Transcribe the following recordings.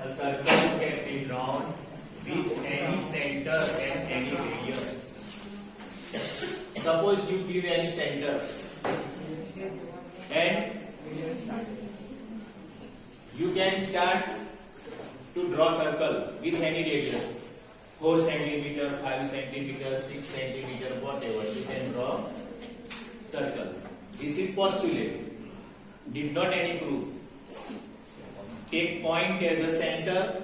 A circle can be drawn with any center and any radius. Suppose you give any center and you can start to draw circle with any radius. 4 centimeter, 5 centimeter, 6 centimeter, whatever. You can draw circle. This is postulate. Did not any proof. Take point as a center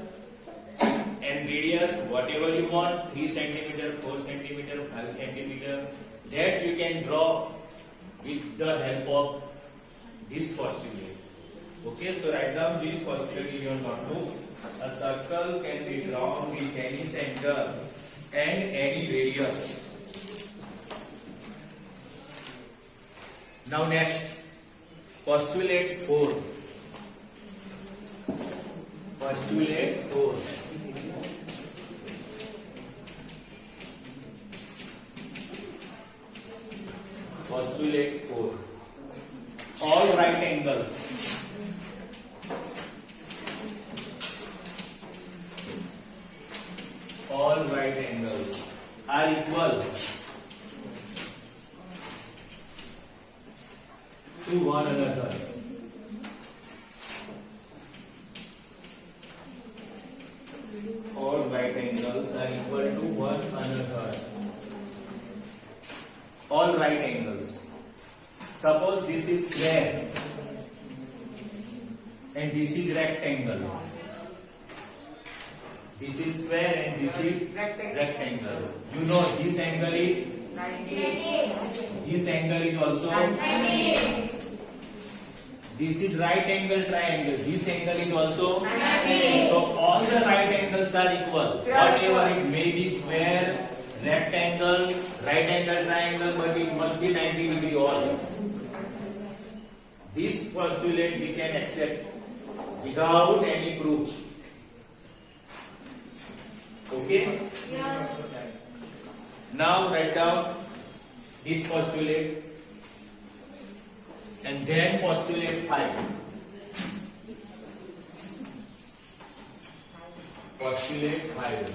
and radius whatever you want, 3 centimeter, 4 centimeter, 5 centimeter, that you can draw with the help of this postulate. Okay, so write down this postulate in your notebook. A circle can be drawn with any center and any radius. Now next, postulate 4. Postulate 4. Postulate 4. All right angles. All right angles are equal to one another. All right angles are equal to one another. All right angles. Suppose this is square and this is rectangle. This is square and this is rectangle. You know this angle is 90. This angle is also 90. This is right angle triangle. This angle is also 90. So all the right angles are equal. Whatever it may be, square, rectangle, right angle triangle, but it must be 90 degree all. This postulate we can accept without any proof. Okay? Yeah. Now write down this postulate and then postulate 5. Postulate 5.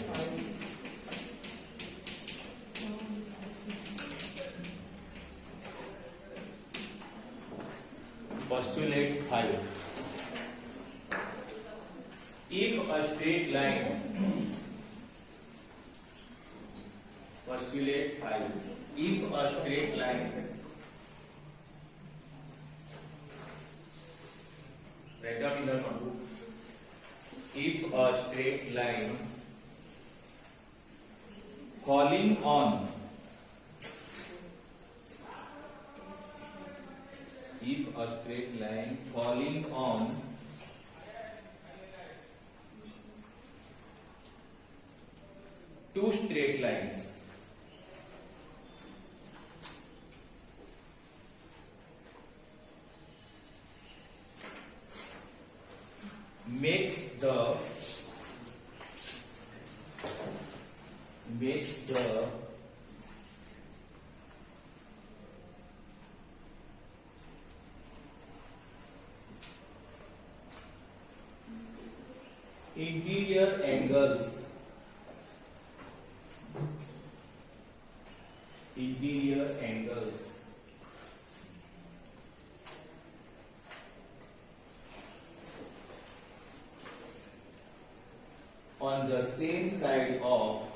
Postulate 5. If a straight line, postulate 5. If a straight line, write down in the notebook. If a straight line falling on, if a straight line falling on two straight lines, makes the interior angles on the same side of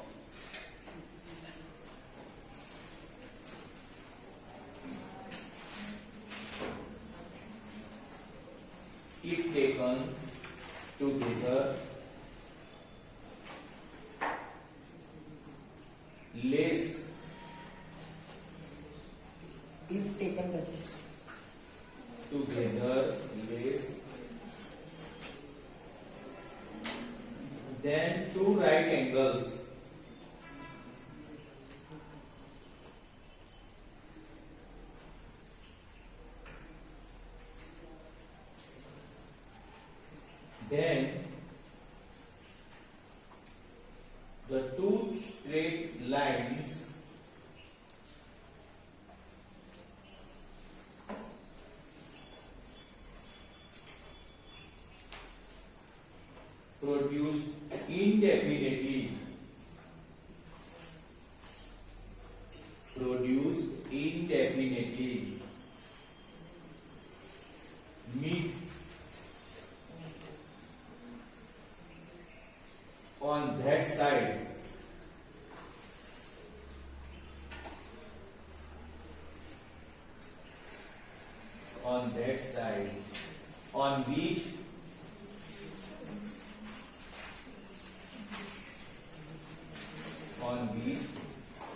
if taken together less if taken together less than two right angles then the two straight lines produce indefinitely. Produce indefinitely. Meet on that side. On that side on which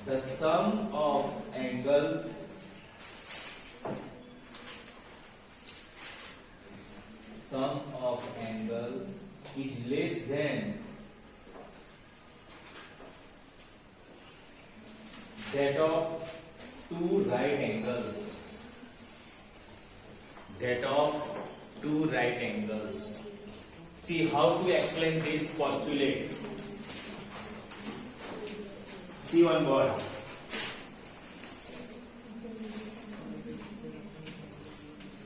the sum of angle is less than that of two right angles. That of two right angles. See how to explain this postulate. See one word.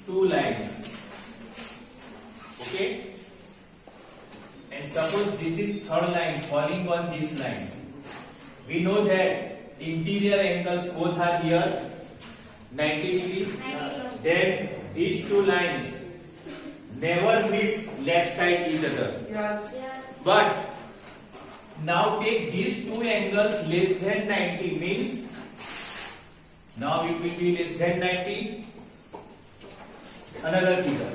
Two lines. Okay? And suppose this is third line falling on this line. We know that interior angles both are here 90 degree. Then these two lines never meets left side each other. But now take these two angles less than 90 means now it will be less than 90. Another figure.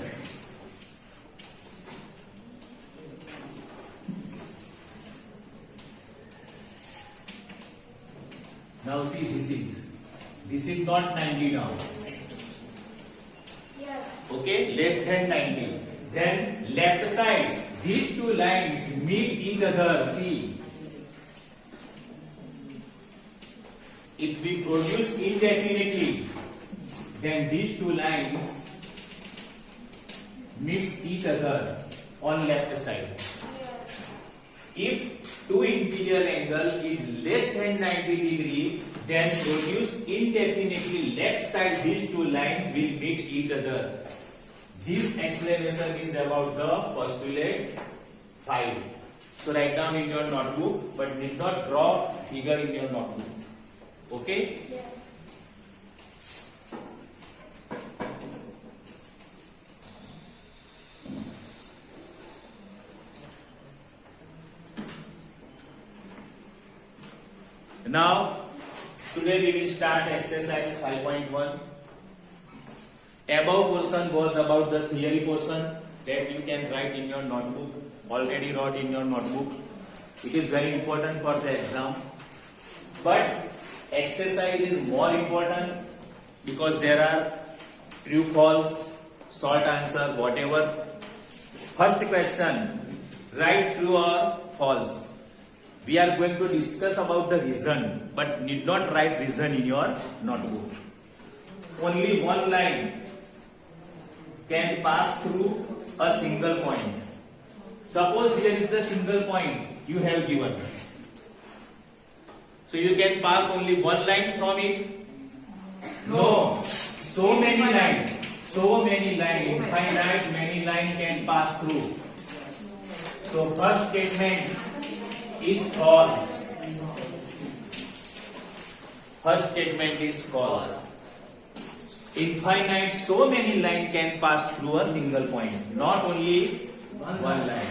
Now see this is not 90 now. Okay, less than 90. Then left side, these two lines meet each other. See, if we produce indefinitely, then these two lines meet each other on left side. If two interior angle is less than 90 degree, then produce indefinitely left side these two lines will meet each other. This explanation is about the postulate 5. So write down in your notebook, but need not draw figure in your notebook. Okay? Yes. Now, today we will start exercise 5.1. Above portion was about the theory portion that you can write in your notebook. Already wrote in your notebook. It is very important for the exam. But exercise is more important because there are true, false, short answer, whatever. First question, write true or false. We are going to discuss about the reason, but need not write reason in your notebook. Only one line can pass through a single point. Suppose here is the single point you have given. So you can pass only one line from it? No. So many lines, infinite many lines can pass through. So first statement is false. First statement is false. Infinite, so many lines can pass through a single point, not only one line.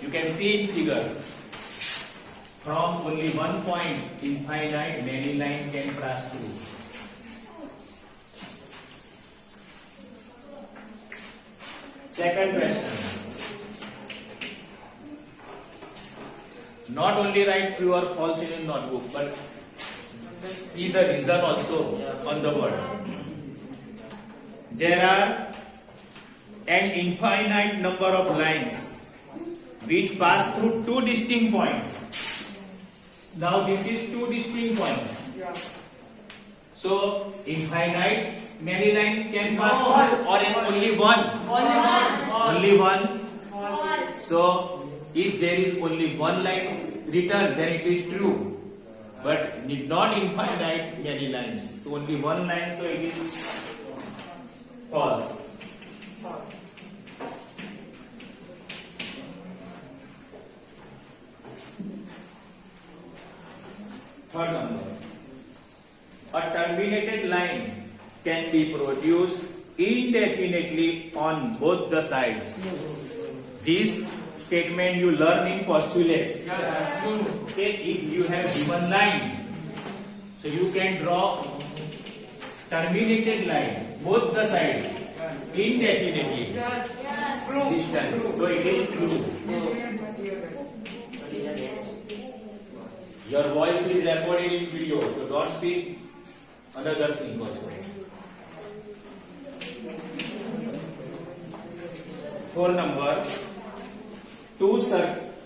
You can see in figure. From only one point, infinite, many lines can pass through. Second question. Not only write true or false in your notebook, but see the reason also on the word. There are an infinite number of lines which pass through two distinct points. Now this is two distinct points. So infinite many lines can pass through or only one? Only one. So if there is only one line written, then it is true. But need not infinite many lines. So only one line, so it is false. terminated line can be produced indefinitely on both the sides. This statement you learn in postulate. Yes. Okay, if you have given line, so you can draw terminated line both the sides indefinitely distance. So it is true. Your voice is recorded in video, so don't speak another thing also. 4 number.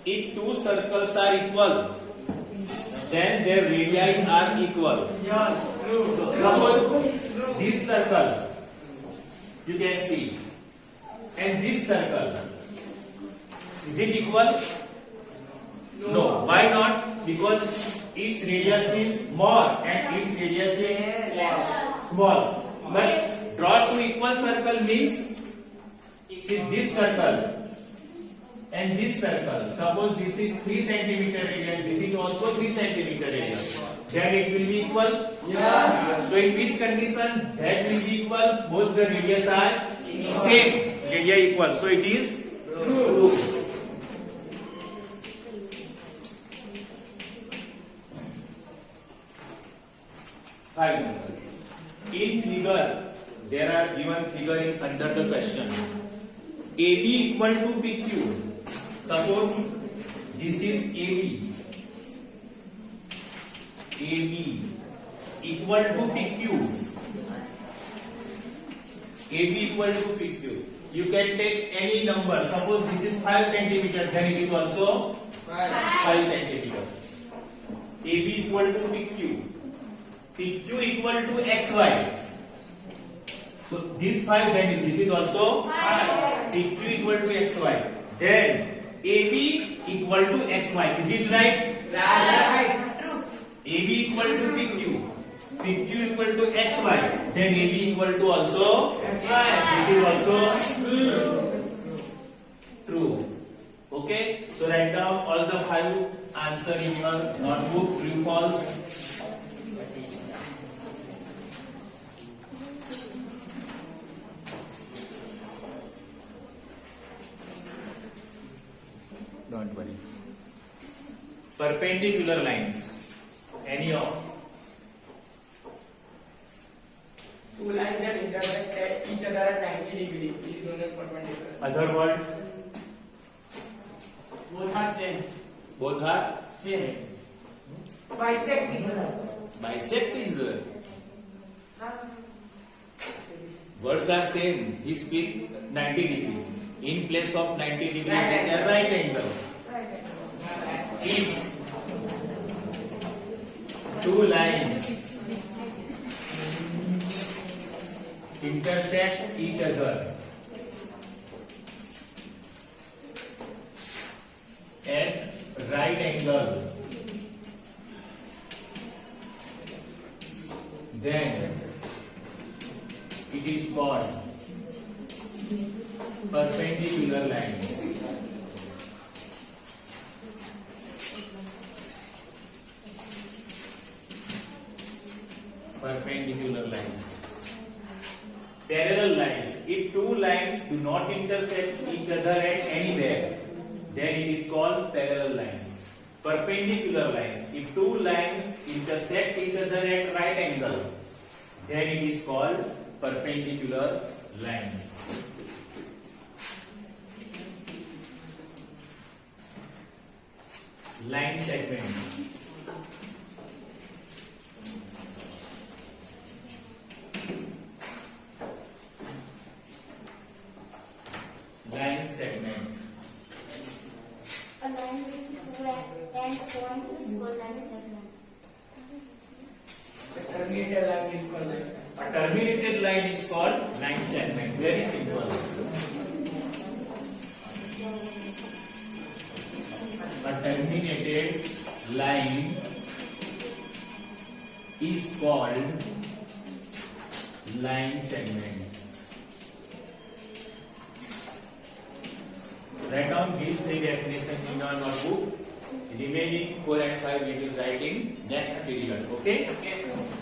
If two circles are equal, then their radii are equal. Yes. True. Suppose this circle, you can see, and this circle, is it equal? No. Why not? Because its radius is more and its radius is small. But draw two equal circle means, see this circle and this circle. Suppose this is 3 centimeter radius, this is also 3 centimeter radius. Then it will be equal? Yes. So in which condition that will be equal? Both the radius are same. Radii equal. So it is true. In figure, there are given figure in under the question. AB equal to PQ. Suppose this is AB. AB equal to PQ. AB equal to PQ. You can take any number. Suppose this is 5 centimeter, then it is also 5 centimeter. AB equal to PQ. PQ equal to XY. So this 5, then this is also PQ equal to XY. Then AB equal to XY. Is it right? Right. AB equal to PQ. PQ equal to XY. Then AB equal to also this is also true. Okay. So write down all the 5 answer in your notebook. True, false. Don't worry. Perpendicular lines. Any of? Two lines that intersect at each other at 90 degrees is known as perpendicular. Other word? Both are same. Both are? Same. Bisect is there. Words are same. He speak 90 degree. In place of 90 degree, which are right angle. If two lines intersect each other at right angle, then it is called perpendicular lines. Perpendicular lines. Parallel lines. If two lines do not intersect each other at anywhere, then it is called parallel lines. Perpendicular lines. If two lines intersect each other at right angle, then it is called perpendicular lines. Line segment. Line segment. A line with two end point is called line segment. The terminated line is called line segment. A terminated line is called line segment. Very simple. A terminated line is called line segment. Write down these 3 definitions in your notebook. Remaining 4 and 5 we will write in next period. Okay? Yes, sir.